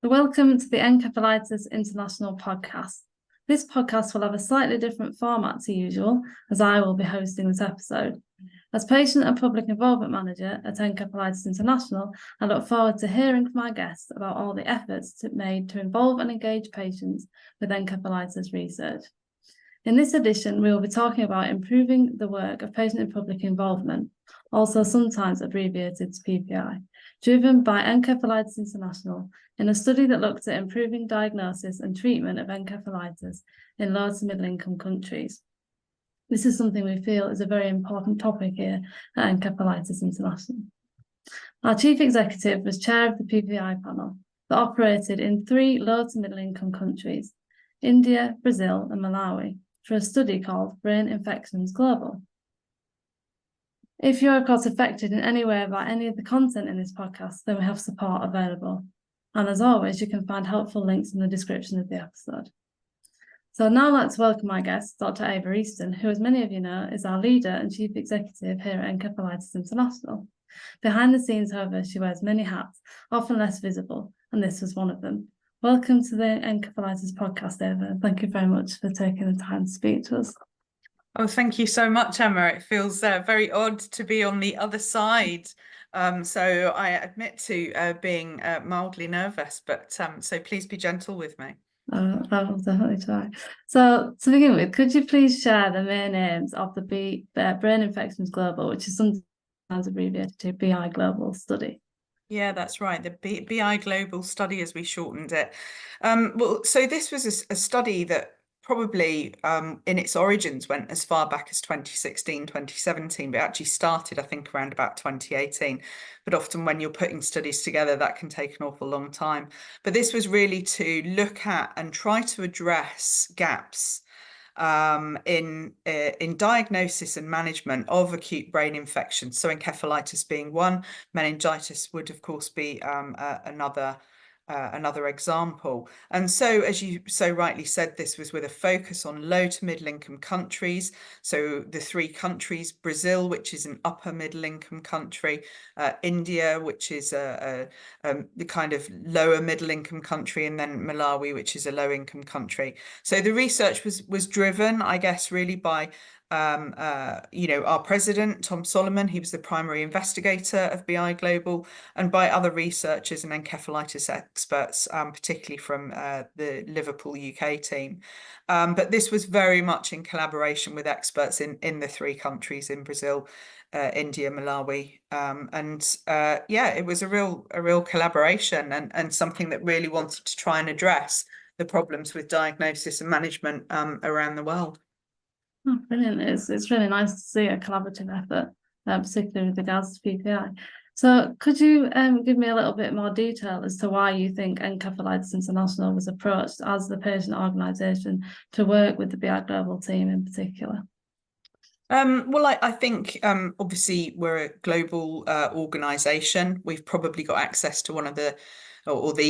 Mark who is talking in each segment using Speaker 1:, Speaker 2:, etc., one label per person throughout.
Speaker 1: Welcome to the Encephalitis International Podcast. This podcast will have a slightly different format to usual, as I will be hosting this episode. As Patient and Public Involvement Manager at Encephalitis International, I look forward to hearing from our guests about all the efforts made to involve and engage patients with encephalitis research. In this edition, we will be talking about improving the work of patient and public involvement, also sometimes abbreviated to PPI, driven by Encephalitis International, in a study that looked at improving diagnosis and treatment of encephalitis in low to middle income countries. This is something we feel is a very important topic here at Encephalitis International. Our Chief Executive was chair of the PPI panel that operated in 3 low to middle income countries, India, Brazil and Malawi, for a study called Brain Infections Global. If you're of course affected in any way by any of the content in this podcast, then we have support available. And as always, you can find helpful links in the description of the episode. So now let's welcome our guest, Dr Ava Easton, who, as many of you know, is our leader and chief executive here at Encephalitis International. Behind the scenes, however, she wears many hats, often less visible, and this was one of them. Welcome to the Encephalitis Podcast, Ava. Thank you very much for taking the time to speak to us.
Speaker 2: Oh, thank you so much, Emma. It feels very odd to be on the other side. So I admit to being mildly nervous, but so please be gentle with me.
Speaker 1: I will definitely try. So to begin with, could you please share the main aims of the Brain Infections Global, which is sometimes abbreviated to BI Global study?
Speaker 2: Yeah, that's right. The BI Global study, as we shortened it. Well, so this was a study that probably in its origins went as far back as 2016, 2017, but actually started, I think, around about 2018. But often when you're putting studies together, that can take an awful long time. But this was really to look at and try to address gaps in diagnosis and management of acute brain infections. So encephalitis being one, meningitis would of course be another example. And so, as you so rightly said, this was with a focus on low to middle income countries. So the 3 countries, Brazil, which is an upper middle income country, India, which is the kind of lower middle income country, and then Malawi, which is a low income country. So the research was driven, I guess, really by our president, Tom Solomon. He was the primary investigator of BI Global, and by other researchers and encephalitis experts, particularly from the Liverpool UK team. But this was very much in collaboration with experts in the 3 countries, in Brazil, India, Malawi, it was a real collaboration and something that really wanted to try and address the problems with diagnosis and management around the world.
Speaker 1: Oh, brilliant. It's really nice to see a collaborative effort, particularly with regards to PPI. So could you give me a little bit more detail as to why you think Encephalitis International was approached as the patient organisation to work with the BI Global team in particular?
Speaker 2: Well, I think obviously we're a global organisation. We've probably got access to one of the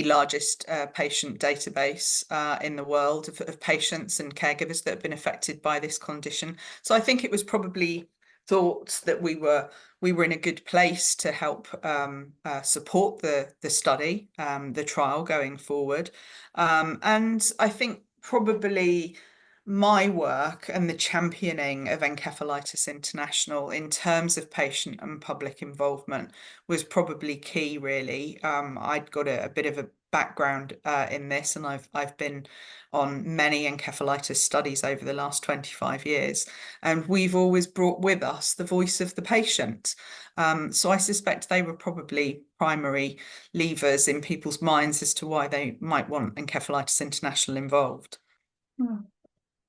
Speaker 2: largest patient database in the world of patients and caregivers that have been affected by this condition. So I think it was probably thought that we were in a good place to help support the study, the trial going forward. And I think probably my work and the championing of Encephalitis International in terms of patient and public involvement was probably key, really. I'd got a bit of a background in this, and I've been on many encephalitis studies over the last 25 years, and we've always brought with us the voice of the patient. So I suspect they were probably primary levers in people's minds as to why they might want Encephalitis International involved.
Speaker 1: Oh.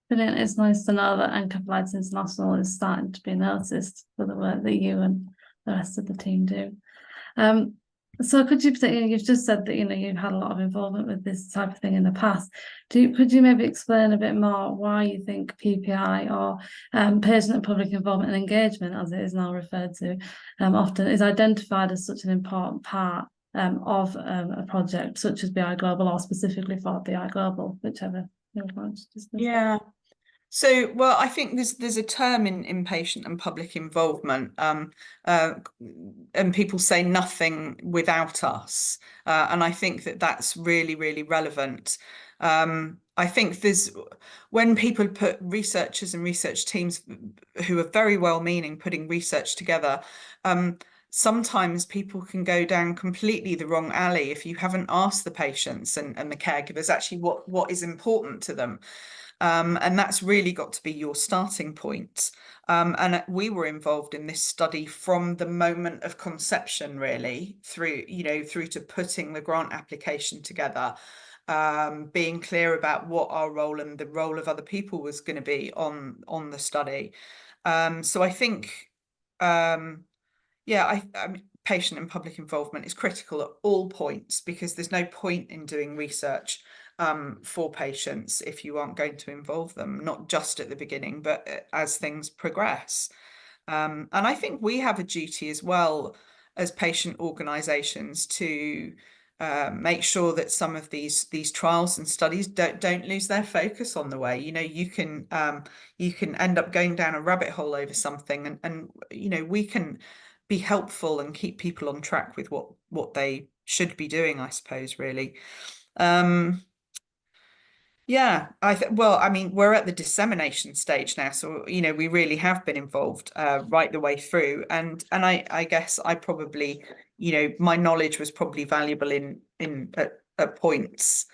Speaker 1: Brilliant. It's nice to know that Encephalitis International is starting to be noticed for the work that you and the rest of the team do. So could you, you've just said that you've had a lot of involvement with this type of thing in the past. Could you maybe explain a bit more why you think PPI, or patient and public involvement and engagement, as it is now referred to, often is identified as such an important part of a project such as BI Global, or specifically for BI Global, whichever you want to discuss?
Speaker 2: Yeah. So, well, I think there's a term in patient and public involvement, and people say nothing without us, and I think that's really, really relevant. I think when people put researchers and research teams who are very well-meaning putting research together, sometimes people can go down completely the wrong alley if you haven't asked the patients and the caregivers actually what is important to them. And that's really got to be your starting point. And we were involved in this study from the moment of conception, really, through to putting the grant application together, being clear about what our role and the role of other people was going to be on the study. So I think, yeah, I mean, patient and public involvement is critical at all points, because there's no point in doing research for patients if you aren't going to involve them, not just at the beginning, but as things progress. And I think we have a duty as well as patient organisations to make sure that some of these trials and studies don't lose their focus on the way. You can end up going down a rabbit hole over something, and we can be helpful and keep people on track with what they should be doing, I suppose, really. Yeah, well, I mean, we're at the dissemination stage now, so we really have been involved right the way through, and I guess I probably, my knowledge was probably valuable at points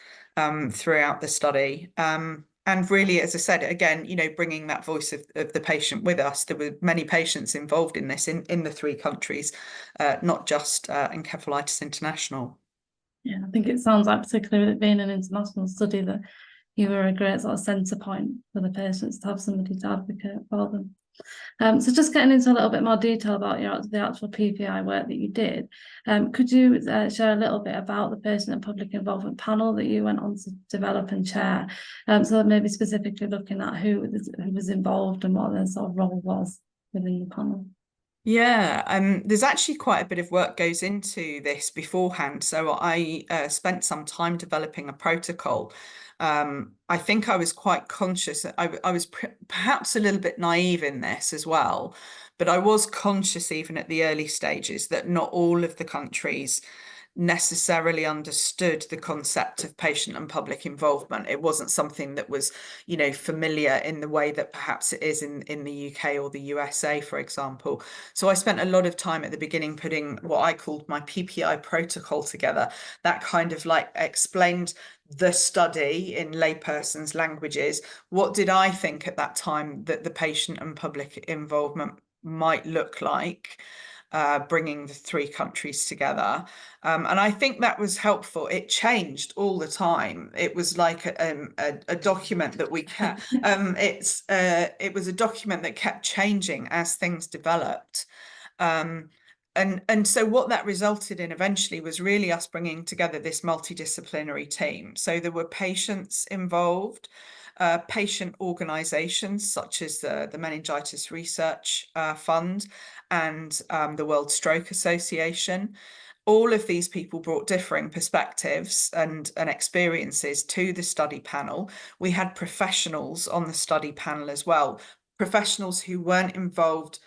Speaker 2: throughout the study, and really, as I said, again, bringing that voice of the patient with us. There were many patients involved in this in the 3 countries, not just Encephalitis International.
Speaker 1: Yeah, I think it sounds like, particularly with it being an international study, that you were a great sort of centre point for the patients to have somebody to advocate for them. So just getting into a little bit more detail about the actual PPI work that you did, could you share a little bit about the patient and public involvement panel that you went on to develop and chair? So maybe specifically looking at who was involved and what their sort of role was within the panel.
Speaker 2: Yeah, there's actually quite a bit of work goes into this beforehand. So I spent some time developing a protocol. I think I was quite conscious. I was perhaps a little bit naive in this as well, but I was conscious even at the early stages that not all of the countries necessarily understood the concept of patient and public involvement. It wasn't something that was, familiar in the way that perhaps it is in the UK or the USA, for example. So I spent a lot of time at the beginning putting what I called my PPI protocol together. That kind of like explained the study in layperson's languages. What did I think at that time that the patient and public involvement might look like? Bringing the 3 countries together. And I think that was helpful. It changed all the time. It was like a document that we kept. It was a document that kept changing as things developed. And so what that resulted in eventually was really us bringing together this multidisciplinary team. So there were patients involved, patient organisations such as the Meningitis Research Fund and the World Stroke Association. All of these people brought differing perspectives and experiences to the study panel. We had professionals on the study panel as well, professionals who weren't involved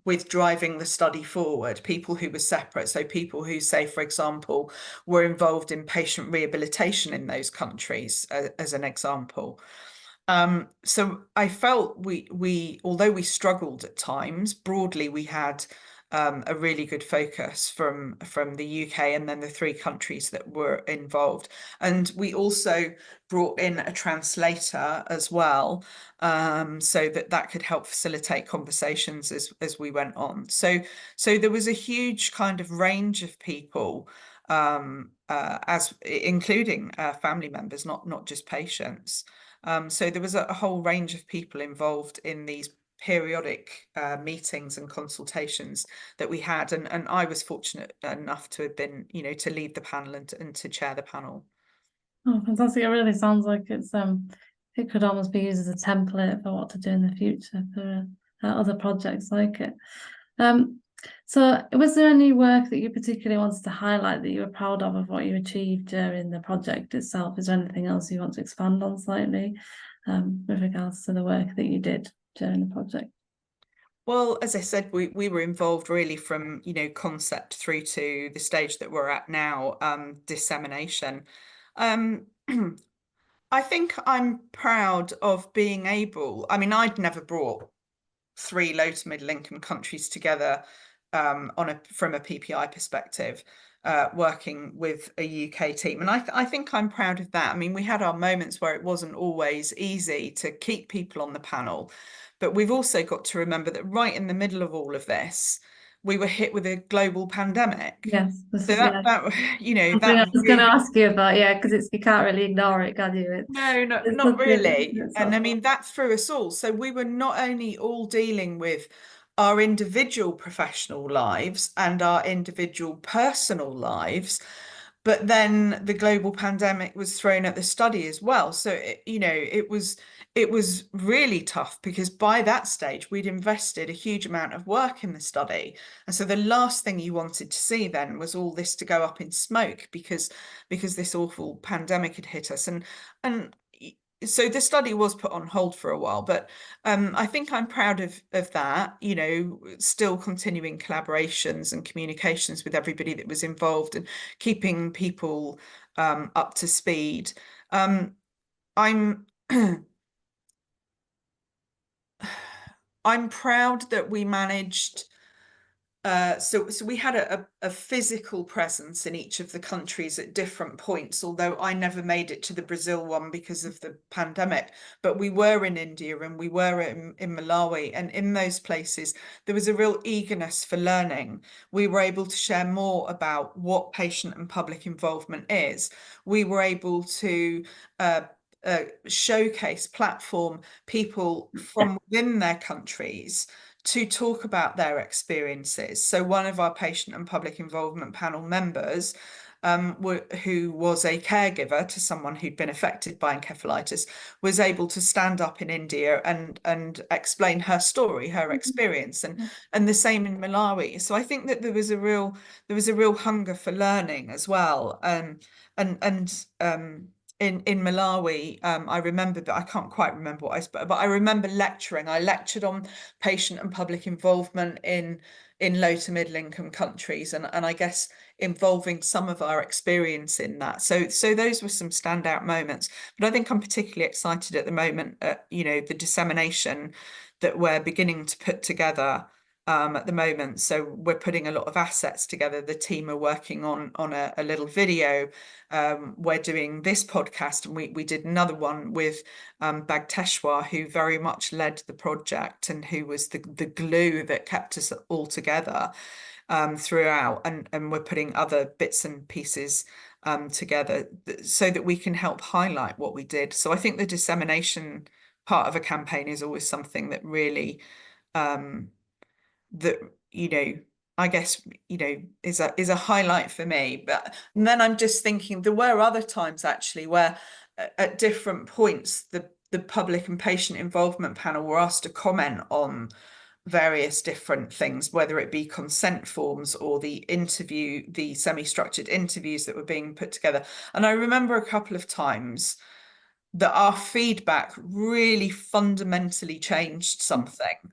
Speaker 2: with driving the study forward, people who were separate. So people who, say, for example, were involved in patient rehabilitation in those countries, as an example. So I felt we although we struggled at times, broadly we had a really good focus from the UK and then the 3 countries that were involved. And we also brought in a translator as well, so that could help facilitate conversations as we went on. So there was a huge kind of range of people, as including family members, not just patients. So there was a whole range of people involved in these periodic meetings and consultations that we had, and I was fortunate enough to have been, to lead the panel and to chair the panel.
Speaker 1: Oh, fantastic. It really sounds like it could almost be used as a template for what to do in the future for other projects like it. So was there any work that you particularly wanted to highlight that you were proud of what you achieved during the project itself? Is there anything else you want to expand on slightly? with regards to the work that you did during the project?
Speaker 2: Well, as I said, we were involved really from, concept through to the stage that we're at now, dissemination. I think I'm proud of being able, I'd never brought 3 low to middle income countries together from a PPI perspective, working with a UK team. And I think I'm proud of that. We had our moments where it wasn't always easy to keep people on the panel, but we've also got to remember that right in the middle of all of this, we were hit with a global pandemic.
Speaker 1: Yes,
Speaker 2: So that
Speaker 1: I was going to ask you about, because you can't really ignore it, can you?
Speaker 2: No, not really. And that threw us all. So we were not only all dealing with our individual professional lives and our individual personal lives, but then the global pandemic was thrown at the study as well. So it was really tough, because by that stage we'd invested a huge amount of work in the study, and so the last thing you wanted to see then was all this to go up in smoke, because this awful pandemic had hit us, and so the study was put on hold for a while. But I think I'm proud of that, still continuing collaborations and communications with everybody that was involved and keeping people up to speed. I'm I'm proud that we managed. So we had a physical presence in each of the countries at different points, although I never made it to the Brazil one because of the pandemic. But we were in India and we were in Malawi, and in those places there was a real eagerness for learning. We were able to share more about what patient and public involvement is. We were able to showcase, platform people from within their countries to talk about their experiences. So one of our patient and public involvement panel members, who was a caregiver to someone who'd been affected by encephalitis, was able to stand up in India and explain her story, her experience, and the same in Malawi. So I think that there was a real hunger for learning as well. In Malawi, I remember, but I can't quite remember what I spoke, but I remember lecturing. I lectured on patient and public involvement in low to middle income countries, and I guess involving some of our experience in that. So those were some standout moments. But I think I'm particularly excited at the moment at, the dissemination that we're beginning to put together at the moment. So we're putting a lot of assets together. The team are working on a little video. We're doing this podcast, and we did another one with Bagteshwar, who very much led the project and who was the glue that kept us all together throughout. And we're putting other bits and pieces together so that we can help highlight what we did. So I think the dissemination part of a campaign is always something that really I guess is a highlight for me. But and then I'm just thinking there were other times actually where at different points the public and patient involvement panel were asked to comment on various different things, whether it be consent forms or the semi-structured interviews that were being put together. And I remember a couple of times that our feedback really fundamentally changed something.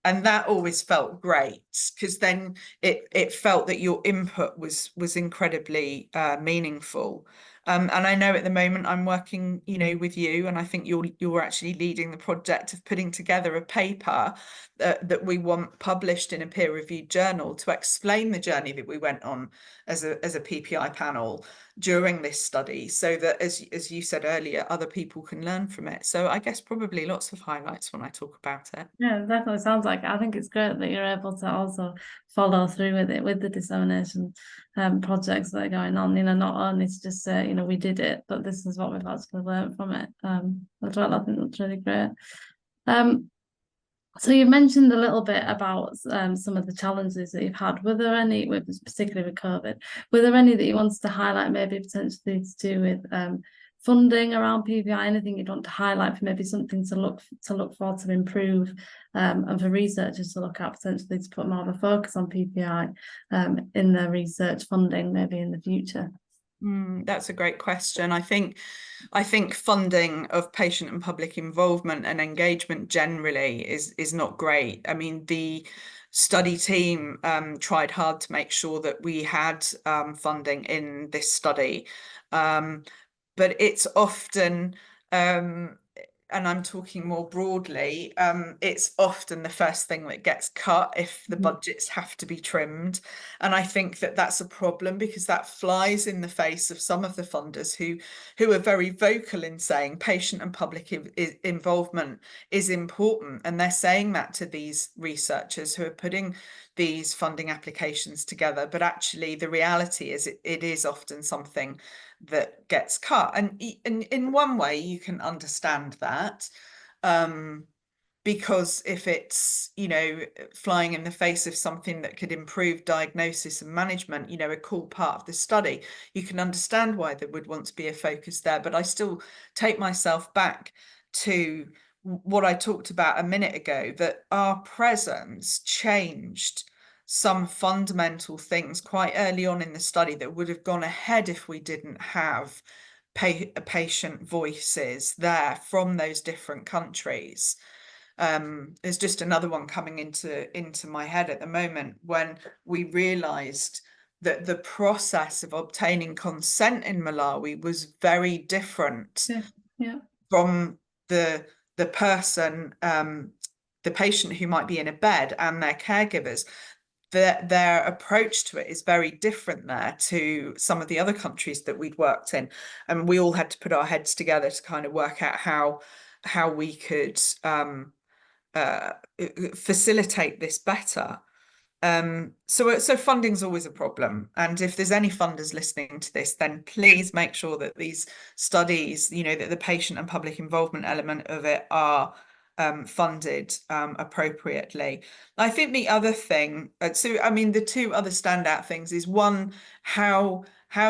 Speaker 2: And that always felt great, because then it felt that your input was incredibly meaningful. And I know at the moment I'm working, with you, and I think you're actually leading the project of putting together a paper that we want published in a peer-reviewed journal to explain the journey that we went on as a PPI panel during this study, so that as you said earlier, other people can learn from it. So I guess probably lots of highlights when I talk about it.
Speaker 1: Yeah, it definitely sounds like it. I think it's great that you're able to also follow through with it, with the dissemination projects that are going on, not only to just say, we did it, but this is what we've actually learned from it as well. I think that's really great. So you mentioned a little bit about some of the challenges that you've had. Were there any, particularly with COVID, were there any that you wanted to highlight, maybe potentially to do with funding around PPI, anything you'd want to highlight for maybe something to look for, to improve, and for researchers to look at, potentially to put more of a focus on PPI in their research funding maybe in the future?
Speaker 2: That's a great question. I think funding of patient and public involvement and engagement generally is not great. I mean, the study team tried hard to make sure that we had funding in this study, but it's often, and I'm talking more broadly, it's often the first thing that gets cut if the budgets have to be trimmed. And I think that that's a problem, because that flies in the face of some of the funders who are very vocal in saying patient and public involvement is important. And they're saying that to these researchers who are putting these funding applications together. But actually, the reality is it is often something that gets cut. And in one way, you can understand that, because if it's, flying in the face of something that could improve diagnosis and management, a core part of the study, you can understand why there would want to be a focus there. But I still take myself back to what I talked about a minute ago, that our presence changed some fundamental things quite early on in the study that would have gone ahead if we didn't have patient voices there from those different countries. There's just another one coming into my head at the moment, when we realized that the process of obtaining consent in Malawi was very different from the person, the patient who might be in a bed, and their caregivers. Their approach to it is very different there to some of the other countries that we'd worked in, and we all had to put our heads together to kind of work out how we could facilitate this better. So funding's always a problem, and if there's any funders listening to this, then please make sure that these studies, that the patient and public involvement element of it are funded appropriately. I think the other thing, the two other standout things is, one, how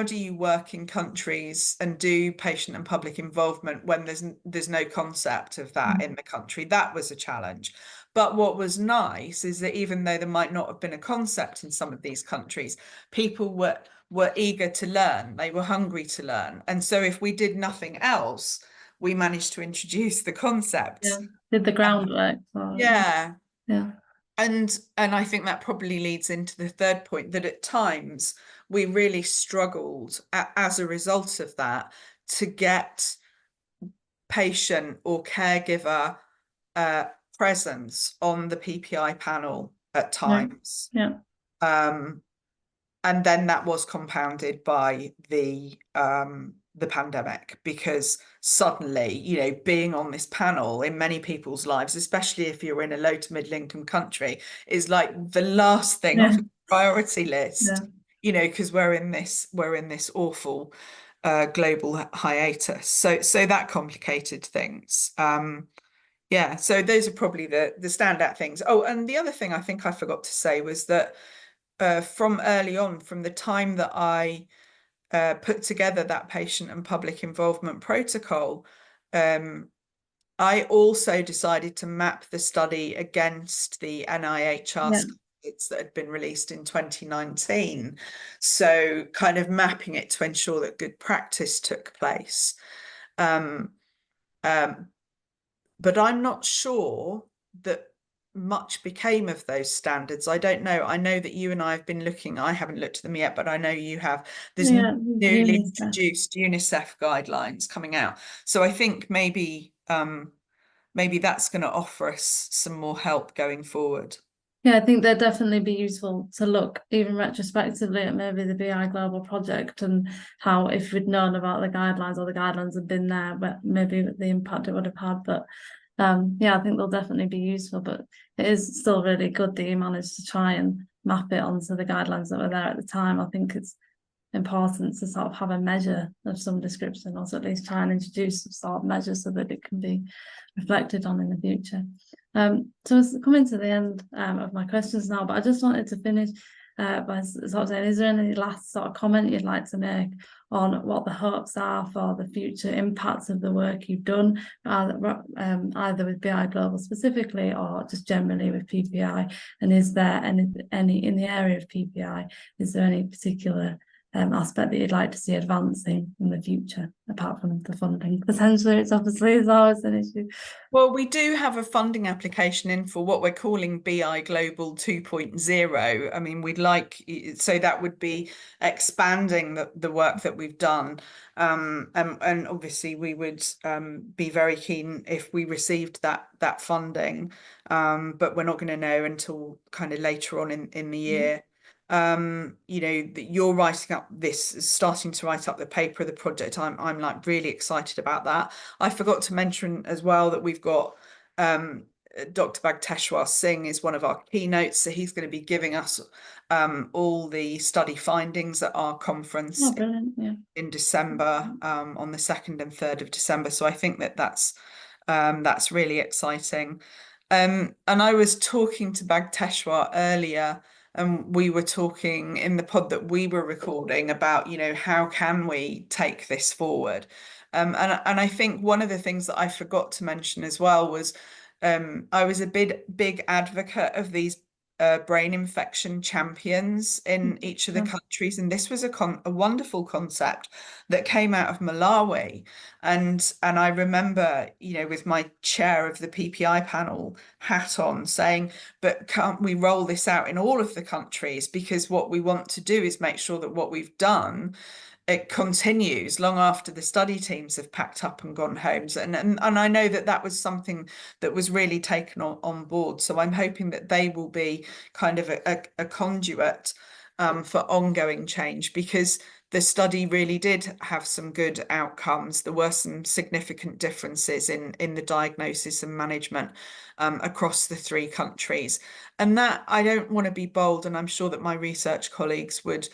Speaker 2: do you work in countries and do patient and public involvement when there's no concept of that in the country? That was a challenge. But what was nice is that even though there might not have been a concept in some of these countries, people were eager to learn. They were hungry to learn. And so if we did nothing else, we managed to introduce the concept.
Speaker 1: Did the groundwork.
Speaker 2: And I think that probably leads into the third point, that at times we really struggled as a result of that to get patient or caregiver presence on the PPI panel at times. And then that was compounded by the pandemic, because suddenly, being on this panel in many people's lives, especially if you're in a low to middle income country, is like the last thing on the priority list, because we're in this awful global hiatus. So that complicated things. So those are probably the standout things. Oh, and the other thing I think I forgot to say was that from early on, from the time that I put together that patient and public involvement protocol, I also decided to map the study against the NIHR standards that had been released in 2019. So kind of mapping it to ensure that good practice took place. But I'm not sure that much became of those standards. I don't know. I know that you and I have been looking. I haven't looked at them yet, but I know you have. There's newly introduced UNICEF guidelines coming out. So I think maybe that's going to offer us some more help going forward.
Speaker 1: Yeah, I think they'd definitely be useful to look even retrospectively at maybe the BI Global project, and how, if we'd known about the guidelines, or the guidelines had been there, but maybe the impact it would have had. But I think they'll definitely be useful. But it is still really good that you managed to try and map it onto the guidelines that were there at the time. I think it's important to sort of have a measure of some description, or to at least try and introduce some sort of measure so that it can be reflected on in the future. So it's coming to the end of my questions now, but I just wanted to finish by sort of saying, is there any last sort of comment you'd like to make on what the hopes are for the future impacts of the work you've done, either with BI Global specifically, or just generally with PPI? And is there any in the area of PPI, is there any particular aspect that you'd like to see advancing in the future, apart from the funding? Potentially, it's obviously is always an issue.
Speaker 2: Well, we do have a funding application in for what we're calling BI Global 2.0. I mean, we'd like, so that would be expanding the work that we've done. And obviously we would be very keen if we received that funding, but we're not going to know until kind of later on in the year. You know, that you're writing up this, starting to write up the paper of the project. I'm like really excited about that. I forgot to mention as well that we've got Dr. Bhagteshwar Singh is one of our keynotes, so he's going to be giving us all the study findings at our conference in December, on the 2nd and 3rd of December. So I think that's really exciting. And I was talking to Bhagteshwar earlier, and we were talking in the pod that we were recording about, you know, how can we take this forward? And I think one of the things that I forgot to mention as well was I was a big advocate of these brain infection champions in each of the countries, and this was a wonderful concept that came out of Malawi. And I remember, you know, with my chair of the PPI panel hat on, saying, but can't we roll this out in all of the countries? Because what we want to do is make sure that what we've done, it continues long after the study teams have packed up and gone home. And I know that was something that was really taken on board. So I'm hoping that they will be kind of a conduit for ongoing change, because the study really did have some good outcomes. There were some significant differences in the diagnosis and management across the 3 countries. And that, I don't want to be bold, and I'm sure that my research colleagues would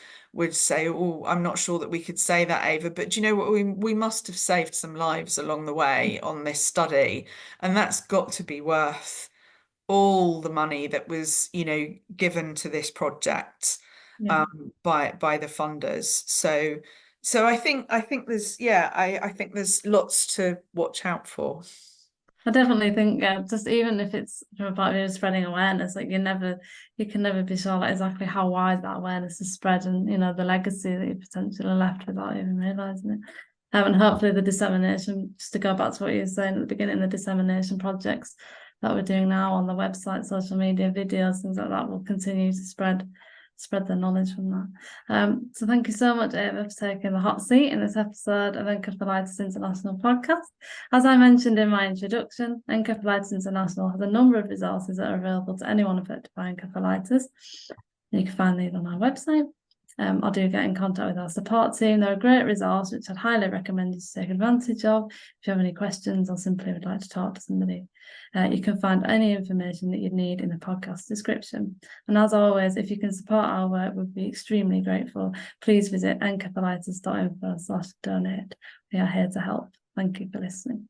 Speaker 2: say, oh, I'm not sure that we could say that, Ava, but do you know what, we must have saved some lives along the way on this study, and that's got to be worth all the money that was, you know, given to this project by the funders. So I think there's I think there's lots to watch out for.
Speaker 1: I definitely think, just even if it's from a point of view of spreading awareness, like you can never be sure like exactly how wide that awareness is spread, and you know the legacy that you potentially left without even realising it. And hopefully the dissemination, just to go back to what you were saying at the beginning, the dissemination projects that we're doing now on the website, social media, videos, things like that will continue to spread the knowledge from that. So thank you so much, Ava, for taking the hot seat in this episode of Encephalitis International Podcast. As I mentioned in my introduction, Encephalitis International has a number of resources that are available to anyone affected by encephalitis. You can find these on our website. Or do get in contact with our support team. They're a great resource, which I'd highly recommend you to take advantage of. If you have any questions or simply would like to talk to somebody, you can find any information that you'd need in the podcast description. And as always, if you can support our work, we'd be extremely grateful. Please visit encephalitis.info/donate. We are here to help. Thank you for listening.